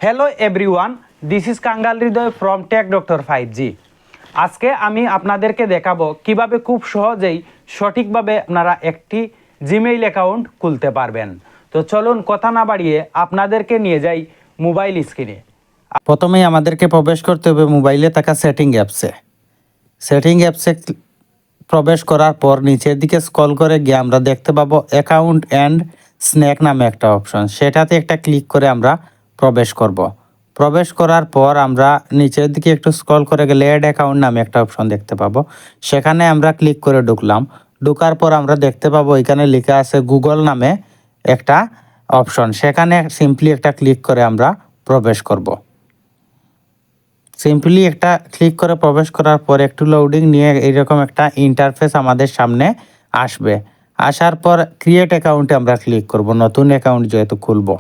Hello everyone, this is Kangal Hridoy from take doctor 5G। আজকে আমি আপনাদেরকে দেখাবো কিভাবে খুব সহজেই সঠিকভাবে আপনারা একটি জিমেইল অ্যাকাউন্ট খুলতে পারবেন। তো চলুন কথা না বাড়িয়ে আপনাদেরকে নিয়ে যাই মোবাইল স্ক্রিনে। প্রথমেই আমাদেরকে প্রবেশ করতে হবে মোবাইলে থাকা সেটিং অ্যাপসে প্রবেশ করার পর নিচের দিকে স্ক্রল করে গিয়ে আমরা দেখতে পাবো অ্যাকাউন্ট অ্যান্ড স্ন্যাক নামে একটা অপশন, সেটাতে একটা ক্লিক করে আমরা প্রবেশ করব। প্রবেশ করার পর আমরা নিচের দিকে একটু স্ক্রল করে গেলে অ্যাড অ্যাকাউন্ট নামে একটা অপশন দেখতে পাবো, সেখানে আমরা ক্লিক করে ঢুকলাম। ঢোকার পর আমরা দেখতে পাবো এখানে লেখা আছে গুগল নামে একটা অপশন, সেখানে সিম্পলি একটা ক্লিক করে আমরা প্রবেশ করব। সিম্পলি একটা ক্লিক করে প্রবেশ করার পর একটু লোডিং নিয়ে এইরকম একটা ইন্টারফেস আমাদের সামনে আসবে। আসার পর ক্রিয়েট অ্যাকাউন্টে আমরা ক্লিক করব, নতুন অ্যাকাউন্ট যেহেতু খুলব।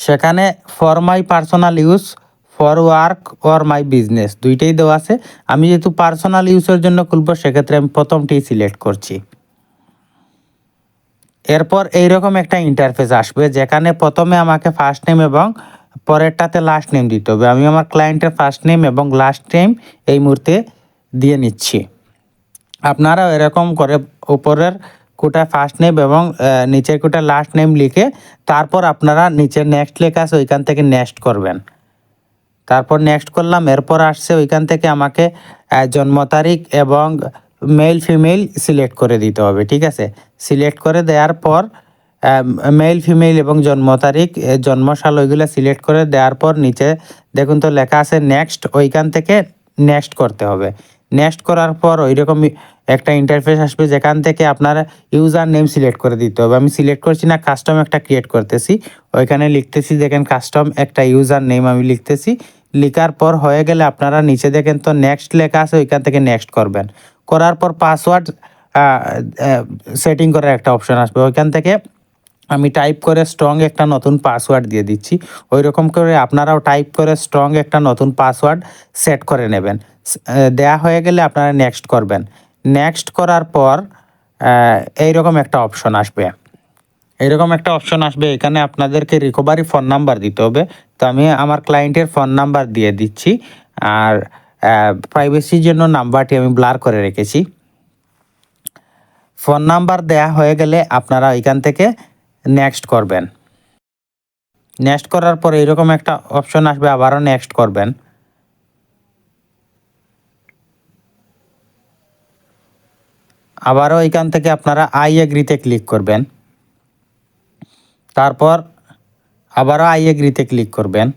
সেখানে for my personal use, for work or my business দুইটাই দেওয়া আছে। আমি যেহেতু পার্সোনাল ইউজের জন্য খুলব সেক্ষেত্রে আমি প্রথমটি সিলেক্ট করছি। এরপর এইরকম একটা ইন্টারফেস আসবে যেখানে প্রথমে আমাকে ফার্স্ট নেম এবং পরেরটাতে লাস্ট নেম দিতে হবে। আমি আমার ক্লায়েন্টের ফার্স্ট নেম এবং লাস্ট নেম এই মুহূর্তে দিয়ে নিচ্ছি। আপনারাও এরকম করে উপরের কোটা ফার্স্ট নেম এবং নিচের কোটা লাস্ট নেম লিখে তারপর আপনারা নিচে নেক্সট লেখা আছে ওইখান থেকে নেক্সট করবেন। তারপর নেক্সট করলাম। এরপর আসছে ওইখান থেকে আমাকে জন্ম তারিখ এবং মেল ফিমেল সিলেক্ট করে দিতে হবে, ঠিক আছে। সিলেক্ট করে দেওয়ার পর মেল ফিমেল এবং জন্ম তারিখ জন্মসাল ওইগুলো সিলেক্ট করে দেওয়ার পর নিচে দেখুন তো লেখা আছে নেক্সট, ওইখান থেকে নেক্সট করতে হবে। নেক্সট করার পর ওইরকম একটা ইন্টারফেস আসবে যেখান থেকে আপনার ইউজার নেম সিলেক্ট করে দিতে হবে। আমি সিলেক্ট করছি না, কাস্টম একটা ক্রিয়েট করতেছি। ওইখানে লিখতেছি দেখেন কাস্টম একটা ইউজার নেম আমি লিখতেছি। লেখার পর হয়ে গেলে আপনারা নিচে দেখেন তো নেক্সট লেখা আছে, ওইখান থেকে নেক্সট করবেন। করার পর পাসওয়ার্ড সেটিং করার একটা অপশন আসবে, ওইখান থেকে আমি টাইপ করে স্ট্রং একটা নতুন পাসওয়ার্ড দিয়ে দিচ্ছি। ওই রকম করে আপনারাও টাইপ করে স্ট্রং একটা নতুন পাসওয়ার্ড সেট করে নেবেন। দেয়া হয়ে গেলে আপনারা নেক্সট করবেন। নেক্সট করার পর এইরকম একটা অপশন আসবে, এখানে আপনাদেরকে রিকভারি ফোন নাম্বার দিতে হবে। তো আমি আমার ক্লায়েন্টের ফোন নাম্বার দিয়ে দিচ্ছি, আর প্রাইভেসির জন্য নাম্বারটি আমি ব্লার করে রেখেছি। ফোন নাম্বার দেয়া হয়ে গেলে আপনারা এখান থেকে নেক্সট করবেন। নেক্সট করার পর এইরকম একটা অপশন আসবে, আবারও নেক্সট করবেন। আবারও এখান থেকে আপনারা আই এগ্রিতে ক্লিক করবেন। তারপর আবারও আই এগ্রিতে ক্লিক করবেন।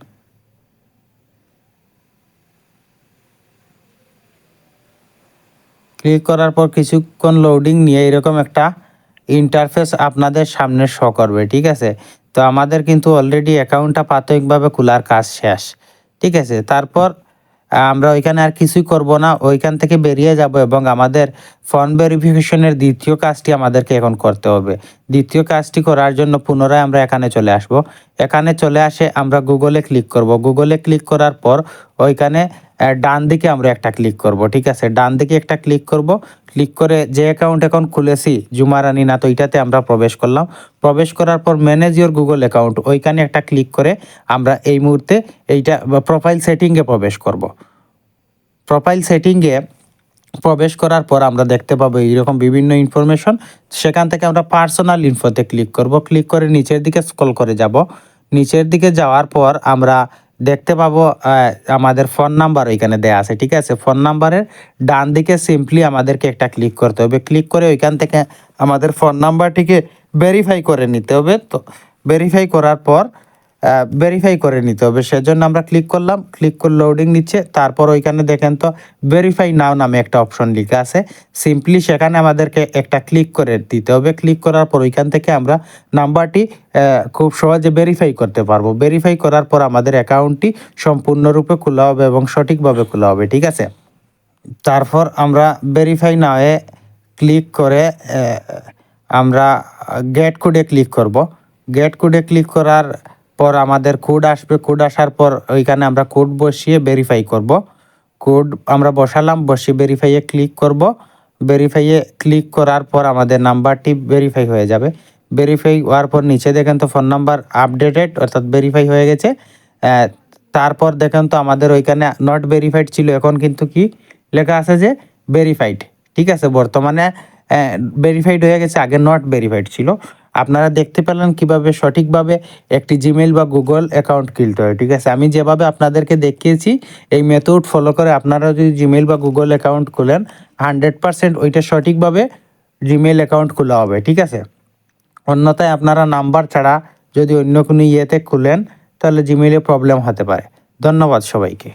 ক্লিক করার পর কিছুক্ষণ লোডিং নিয়ে এরকম একটা ইন্টারফেস আপনাদের সামনে শো করবে, ঠিক আছে। তো আমাদের কিন্তু অলরেডি অ্যাকাউন্টটা প্রাথমিকভাবে খোলার কাজ শেষ, ঠিক আছে। তারপর আমরা ওইখানে আর কিছুই করব না, ওইখান থেকে বেরিয়ে যাব এবং আমাদের ফোন ভেরিফিকেশনের দ্বিতীয় কাজটি আমাদেরকে এখন করতে হবে। দ্বিতীয় কাজটি করার জন্য পুনরায় আমরা এখানে চলে আসব। এখানে চলে আসে আমরা গুগলে ক্লিক করব। গুগলে ক্লিক করার পর ওইখানে ডান দিকে আমরা একটা ক্লিক করব, ঠিক আছে। ডান দিকে একটা ক্লিক করব। ক্লিক করে যে অ্যাকাউন্ট এখন খুলেছি জুমা রানী না, তো ওইটাতে আমরা প্রবেশ করলাম। প্রবেশ করার পর ম্যানেজ ইওর গুগল অ্যাকাউন্ট ওইখানে একটা ক্লিক করে আমরা এই মুহূর্তে এইটা প্রোফাইল সেটিংয়ে প্রবেশ করব। প্রোফাইল সেটিংয়ে প্রবেশ করার পর আমরা দেখতে পাবো এইরকম বিভিন্ন ইনফরমেশন। সেখান থেকে আমরা পার্সোনাল ইনফোতে ক্লিক করব। ক্লিক করে নিচের দিকে স্ক্রল করে যাব। নিচের দিকে যাওয়ার পর আমরা দেখতে পাবো আমাদের ফোন নাম্বার ওইখানে দেয়া আছে, ঠিক আছে। ফোন নাম্বারের ডান দিকে সিম্পলি আমাদেরকে একটা ক্লিক করতে হবে। ক্লিক করে ওইখান থেকে আমাদের ফোন নাম্বারটিকে ভেরিফাই করে নিতে হবে। তো ভেরিফাই করে নিতে হবে, সেজন্য আমরা ক্লিক করলাম। ক্লিক করে লোডিং নিচ্ছে। তারপর ওইখানে দেখেন তো ভেরিফাই নাও নামে একটা অপশন লেখা আছে। সিম্পলি সেখানে আমাদেরকে একটা ক্লিক করে দিতে হবে। ক্লিক করার পর ওইখান থেকে আমরা নাম্বারটি খুব সহজে ভেরিফাই করতে পারবো। ভেরিফাই করার পর আমাদের অ্যাকাউন্টটি সম্পূর্ণরূপে খোলা হবে এবং সঠিকভাবে খোলা হবে, ঠিক আছে। তারপর আমরা ভেরিফাই নাওয়ে ক্লিক করে আমরা গেট কোডে ক্লিক করব। গেট কোডে ক্লিক করার পর আমাদের কোড আসবে। কোড আসার পর ওইখানে আমরা কোড বসিয়ে ভেরিফাই করব। কোড আমরা বসালাম, বসিয়ে ভেরিফাইয়ে ক্লিক করব। ভেরিফাইয়ে ক্লিক করার পর আমাদের নাম্বারটি ভেরিফাই হয়ে যাবে। ভেরিফাই হওয়ার পর নিচে দেখেন তো ফোন নাম্বার আপডেটেড অর্থাৎ ভেরিফাই হয়ে গেছে। তারপর দেখেন তো আমাদের ওইখানে নট ভেরিফাইড ছিল, এখন কিন্তু কি লেখা আছে যে ভেরিফাইড। ঠিক আছে, বর্তমানে ভেরিফাইড হয়ে গেছে, আগে নট ভেরিফাইড ছিল। আপনারা দেখতে পেলেন কিভাবে সঠিকভাবে একটি জিমেইল বা গুগল অ্যাকাউন্ট খুলতে হয়। ঠিক আছে, আমি যেভাবে আপনাদেরকে দেখিয়েছি এই মেথড ফলো করে আপনারা যদি জিমেইল বা গুগল অ্যাকাউন্ট খুলেন 100% ওইটা সঠিকভাবে জিমেইল অ্যাকাউন্ট খোলা হবে। ঠিক আছে, অন্যথায় আপনারা নাম্বার ছাড়া যদি অন্য কোনো ইয়েতে খুলেন তাহলে জিমেইলে প্রবলেম হতে পারে। ধন্যবাদ সবাইকে।